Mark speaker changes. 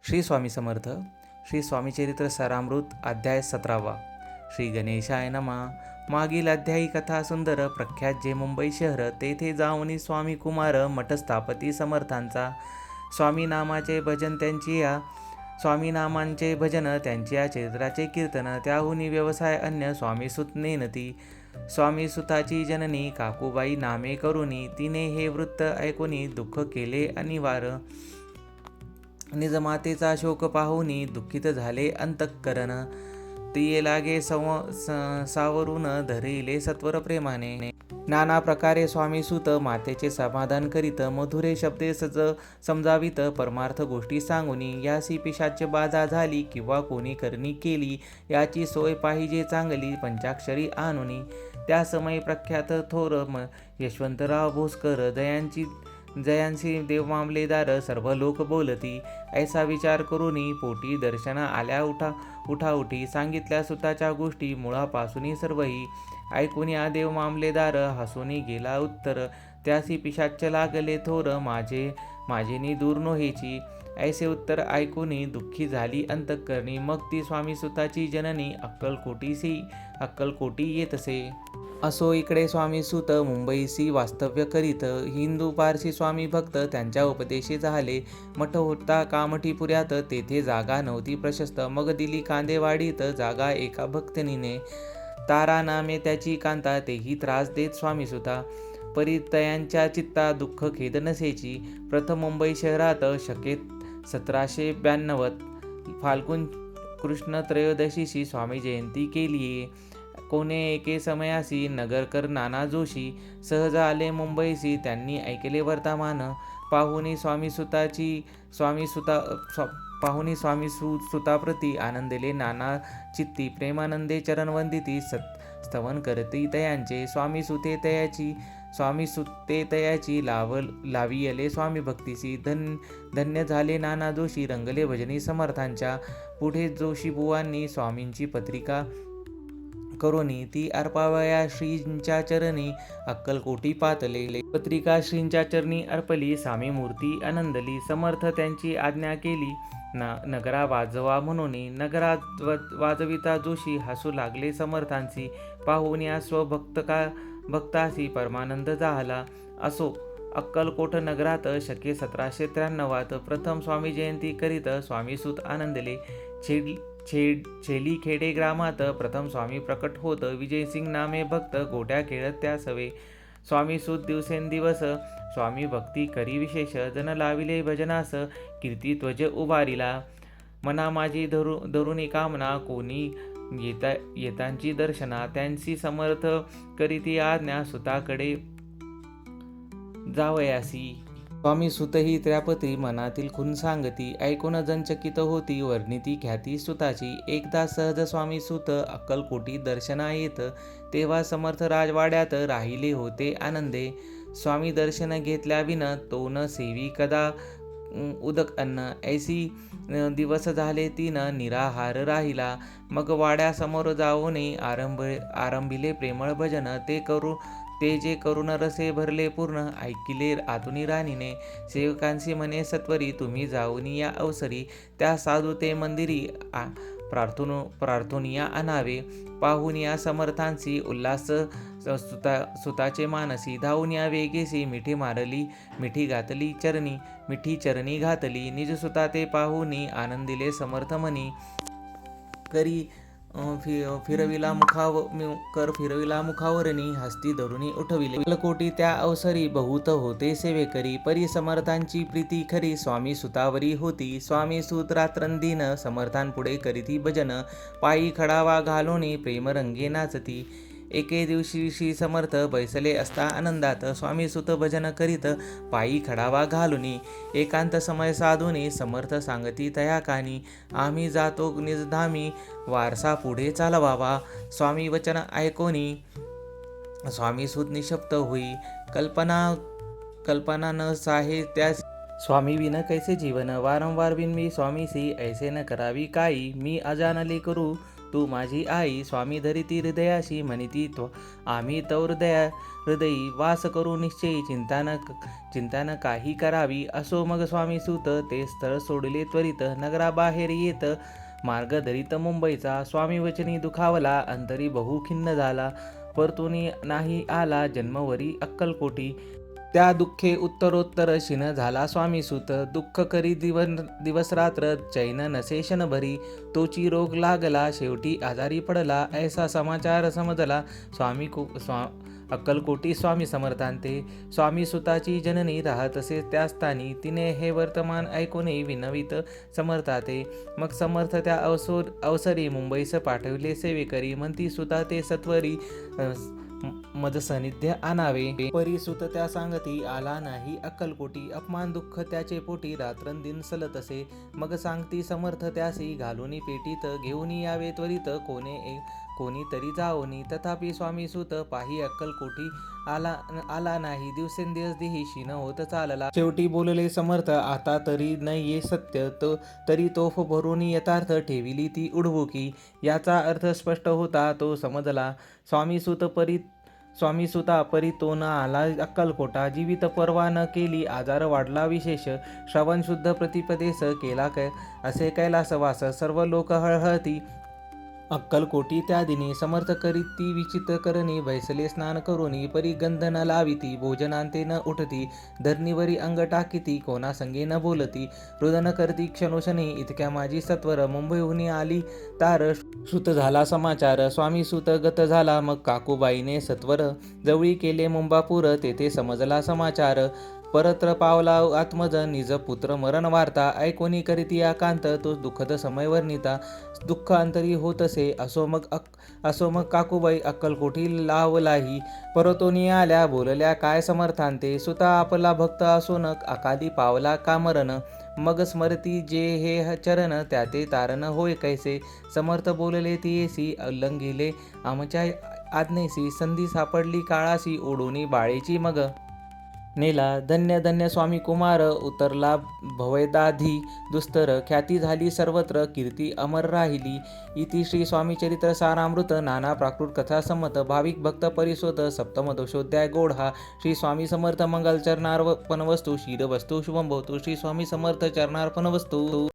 Speaker 1: श्री स्वामी समर्थ. श्री स्वामी चरित्र सारामृत अध्याय 17वा. श्री गणेशाय नमः. मागील अध्यायी कथा सुंदर. प्रख्यात जे मुंबई शहर, तेथे जाऊनी स्वामी कुमार मठस्थापती समर्थांचा स्वामी नामाचे भजन त्यांची या चरित्राचे कीर्तन. त्याहुनी व्यवसाय अन्य स्वामीसुत नेनती. स्वामीसुताची जननी काकूबाई नामे करुनी. तिने हे वृत्त ऐकुनी दुःख केले अनिवार. निजमातेचा शोक पाहुनी दुःखित झाले अंतःकरण. तिये लागे सावरून धरिले सत्वर प्रेमाने. नाना प्रकारे स्वामीसुत मातेचे समाधान करीत. मधुरे शब्दे समजावित. परमार्थ गोष्टी सांगुनी. यासी पिशाच बाधा झाली किंवा कोणी करणी केली, याची सोय पाहिजे चांगली पंचाक्षरी आणुनी. त्या समय प्रख्यात थोर यशवंतराव भोसकर जयांसी देव मामलेदार सर्व लोक बोलती. ऐसा विचार करूनी पोटी दर्शना आल्या उठाउठी. सांगितल्या सुताच्या गोष्टी मुळापासून सर्वही. ऐकुनी देव मामलेदार हसूनी गेला उत्तर. त्यासी पिशाच लागले थोर माझेनी दूर नोहेची. ऐसे उत्तर ऐकुनी दुःखी झाली अंतःकरणी. मग ती स्वामीसुताची जननी अक्कलकोटी येतसे. असो इकडे स्वामीसुत मुंबईसी वास्तव्य करीत. हिंदू पारसी स्वामी भक्त त्यांच्या उपदेशी झाले. मठ होता कामठीपुऱ्यात, तेथे जागा नव्हती प्रशस्त. मग दिली कांदेवाडीत जागा एका भक्तनीने. तारा नामे त्याची कांता, तेही त्रास देत स्वामीसुता. परितयांच्या चित्ता दुःख खेद नसेची. प्रथम मुंबई शहरात शके 1792 फाल्गुन कृष्ण त्रयोदशीशी स्वामी जयंती केलीये. कोणे एके समयासी नगरकर नाना जोशी सहज आले मुंबईसी. त्यांनी ऐकले वर्तमान. पाहुनी स्वामीसुताप्रती आनंदले नाना चित्ती. प्रेमानंदे चरणवंदिती स्तवन करती तयांचे. स्वामीसुते तयाची लावियले स्वामी भक्तीसी. धन्य झाले नाना जोशी, रंगले भजनी समर्थांच्या. पुढे जोशीबुवांनी स्वामींची पत्रिका करोनी ती अर्पावया श्रींच्या चरणी अक्कलकोटी पातले. पत्रिका श्रींच्या चरणी अर्पली, सामी मूर्ती आनंदली. समर्थ त्यांची आज्ञा केली नगरा वाजवा म्हणून. नगरा वाजविता जोशी हसू लागले समर्थांसी. पाहुन या स्वभक्तासी परमानंद झाला. असो अक्कलकोट नगरात शके 1793 प्रथम स्वामी जयंती करीत स्वामीसुत आनंदले. छेली खेडे ग्रामात प्रथम स्वामी प्रकट होत. विजयसिंग नामे भक्त गोट्या खेळत त्या सवे. स्वामीसुत दिवसेंदिवस स्वामी भक्ती करी विशेष. जन लाविले भजनास कीर्ती ध्वज उभारिला. मना माझी धरुणी कामना, कोणी येतांची दर्शना. त्यांची समर्थ करीती आज्ञा, सुताकडे जावयासी. स्वामीसुतही त्र्यापती मनातील खून सांगती. ऐकून जनचकित होती वर्णिती ख्याती सुताची. एकदा सहज स्वामीसुत अक्कलकोटी दर्शना येत. तेव्हा समर्थ राजवाड्यात राहिले होते आनंदे. स्वामी दर्शन घेतल्याविन तो न सेवी कदा उदक अन्न. ऐसी दिवस झाले तीन निराहार राहिला. मग वाड्यासमोर जाऊन आरंभिले प्रेमळ भजन. ते जे करून रसे भरले पूर्ण. ऐकिले आतुनी राणीने. सेवकांसी म्हणे सत्वरी, तुम्ही जाऊन या अवसरी. त्या साधू ते मंदिरी प्रार्थोनिया आणावे. पाहून या समर्थांसी उल्हास सुताचे मानसी. धावून या वेगेसी मिठी मारली, मिठी चरणी घातली. निजसुता ते पाहुनी आनंदिले समर्थ मनी. करी फिरविला मुखावरणी, हस्ती धरुणी उठविले. अक्कलकोटी त्या अवसरी बहुत होते सेवेकरी. परी समर्थांची प्रीती खरी स्वामी सुतावरी होती. स्वामी सुत रात्रंदिन समर्थांपुढे करीती भजन. पायी खडावा घालोनी प्रेमरंगे नाचती. एके दिवशी श्री समर्थ बैसले असता आनंदात. स्वामीसुत भजन करीत पायी खडावा घालुनी. एकांत समय साधुनी समर्थ सांगती तया कानी. आम्ही जातो निजधामी, वारसा पुढे चालवावा. स्वामी वचन ऐकोनी स्वामीसुत निशब्द होई. कल्पना न साहे त्या स्वामी विन कैसे जीवन. वारंवार विन मी स्वामीसी, ऐसे न करावी काई. मी अजानले करू तू माझी आई. स्वामी धरिती हृदयाशी म्हणिती आम्ही तो हृदयी वास करू निश्चयी. चिंता न काही करावी. असो मग स्वामी सूत ते स्थळ सोडले त्वरित. नगराबाहेर येत मार्ग धरित मुंबईचा. स्वामी वचनी दुखावला अंतरी बहु खिन्न झाला. परतुनी नाही आला जन्मवरी अक्कलकोटी. त्या दुःखे उत्तरोत्तर क्षीण झाला स्वामीसूत. दुःख करी दिवस रात्र चैन नसे क्षणभरी. तोची रोग लागला शेवटी आजारी पडला. ऐसा समाचार समजला अक्कलकोटी स्वामी समर्थांते. स्वामी सुताची जननी राहतसे त्या स्थानी. तिने हे वर्तमान ऐकून विनवित समर्थाते. मग समर्थ त्या अवसरी मुंबईस पाठविले सेवेकरी. म्हणती सुता ते सत्वरी मज सानिध्य आणावे. परी सुत त्या सांगती आला नाही अक्कलकोटी. अपमान दुःख त्याचे पोटी रात्रंदिन सलतसे. मग सांगती समर्थ त्यासी घालून पेटीत. घेऊन यावे त्वरित कोणी तरी जाओनी. तथापि स्वामी सुत पाही अक्कलकोटी आला नाही. दिवसेंदिवस देही क्षीण होत चालला. शेवटी बोलले समर्थ आता तरी न ये सत्य. तरी तोफ भरून यथार्थ ठेविली ती उडवुकी. याचा अर्थ स्पष्ट होता तो समजला. स्वामी सुता परी तो न आला अक्कलकोटा. जीवित पर्वा न केली आजार वाढला विशेष. श्रवण शुद्ध प्रतिपदेस केला असे कैलासवास. सर्व लोक हळहळती अक्कलकोटी त्या दिनी. समर्थ करीती विचित्र करणी. बैसले स्नान करुनी. परी गंध न लाविती. भोजनांते न उठती. धरणीवरी अंग टाकीती. कोणा संगे न बोलती. रुदन करती क्षणोक्षणी. इतक्या माझी सत्वर. मुंबईहून आली तार. श्रुत झाला समाचार. स्वामी सुत गत झाला. मग काकूबाईने सत्वर जवळी केले मुंबापूर. तेथे समजला समाचार. परत्र पावला आत्मज निज पुत्र मरण वार्ता. ऐकोनी करीती आकांत तो दुःखद समय वर्णिता. दुःख अंतरी होतसे. असो मग काकूबाई अक्कलकोटी लावलाही. परतोनी आल्या बोलल्या काय समर्थांते. सुता आपला भक्त असून अकाली पावला का मरण. मग स्मरती जे हे चरण त्याते तारण होय कैसे. समर्थ बोलले तियेसी उल्लंघिले आमच्या आज्ञेसी. संधी सापडली काळाशी ओढोनी बाळेची मग. नेला धन्य धन्य स्वामी कुमार. उतरला भवदाधी दुस्तर. ख्याती झाली सर्वत्र कीर्ती अमर राहिली. इति श्री स्वामी चरित्र सारामृत नाना प्राकृत कथा संमत. भाविक भक्त परिसोत सप्तम दोषोध्याय गोढा. श्री स्वामी समर्थ मंगल चरणार्पण वस्तू. शीर वस्तू शुभम भवतु. श्री स्वामी समर्थ चरणार्पण वस्तू.